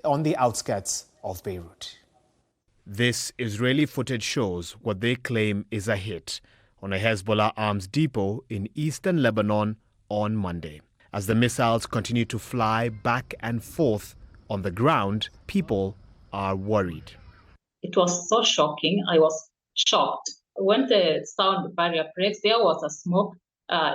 on the outskirts of Beirut. This Israeli footage shows what they claim is a hit on a Hezbollah arms depot in eastern Lebanon on Monday. As the missiles continue to fly back and forth on the ground, people are worried. It was so shocking. I was shocked. When the sound barrier breaks, there was a smoke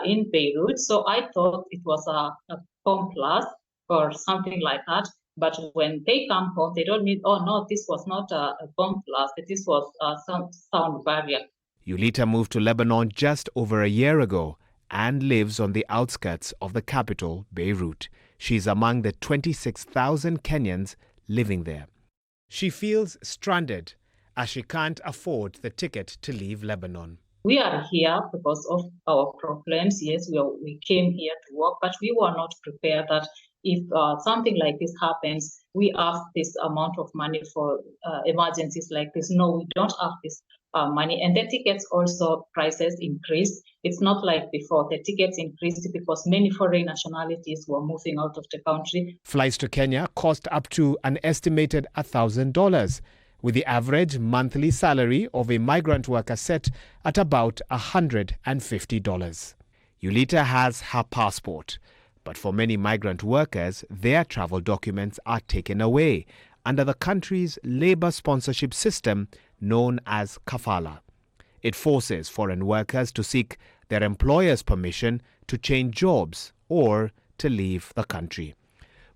in Beirut. So I thought it was a bomb blast or something like that. But when they come home, they don't need, oh no, this was not a bomb blast. This was some sound barrier. Yulita moved to Lebanon just over a year ago and lives on the outskirts of the capital, Beirut. She's among the 26,000 Kenyans living there. She feels stranded as she can't afford the ticket to leave Lebanon. We are here because of our problems. Yes, we came here to work, but we were not prepared that if something like this happens, we have this amount of money for emergencies like this. No, we don't have this money. And the tickets also prices increased. It's not like before. The tickets increased because many foreign nationalities were moving out of the country. Flights to Kenya cost up to an estimated $1,000, with the average monthly salary of a migrant worker set at about $150. Yulita has her passport, but for many migrant workers, their travel documents are taken away under the country's labor sponsorship system known as kafala. It forces foreign workers to seek their employer's permission to change jobs or to leave the country.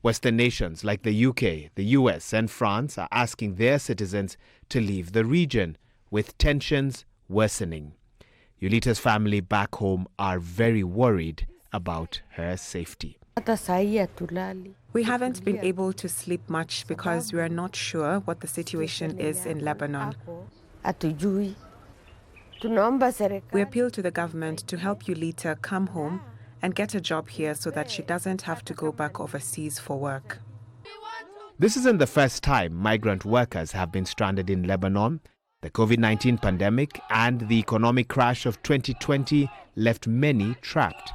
Western nations like the UK, the US and France are asking their citizens to leave the region, with tensions worsening. Yulita's family back home are very worried about her safety. We haven't been able to sleep much because we are not sure what the situation is in Lebanon. We appeal to the government to help Yulita come home and get a job here so that she doesn't have to go back overseas for work. This isn't the first time migrant workers have been stranded in Lebanon. The COVID-19 pandemic and the economic crash of 2020 left many trapped.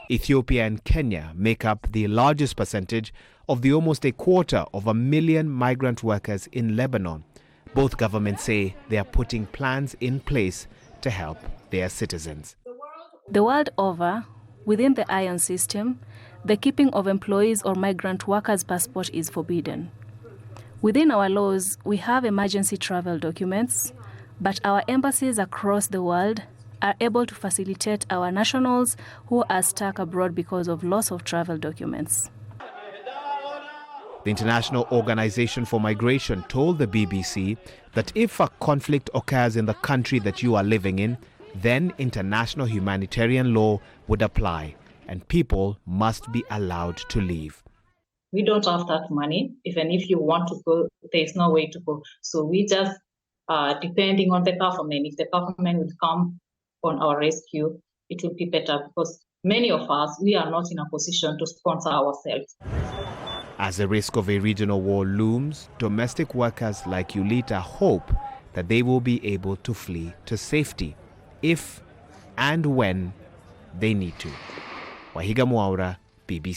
Ethiopia and Kenya make up the largest percentage of the almost 250,000 migrant workers in Lebanon. Both governments say they are putting plans in place to help their citizens. The world over, within the ION system, the keeping of employees or migrant workers' passport is forbidden. Within our laws, we have emergency travel documents, but our embassies across the world are able to facilitate our nationals who are stuck abroad because of loss of travel documents. The International Organization for Migration told the BBC that if a conflict occurs in the country that you are living in, then international humanitarian law would apply and people must be allowed to leave. We don't have that money. Even if you want to go, there's no way to go. So we just depending on the government. If the government would come on our rescue, it would be better because many of us, we are not in a position to sponsor ourselves. As the risk of a regional war looms, domestic workers like Yulita hope that they will be able to flee to safety if and when they need to. Wahiga Mwaura, BBC.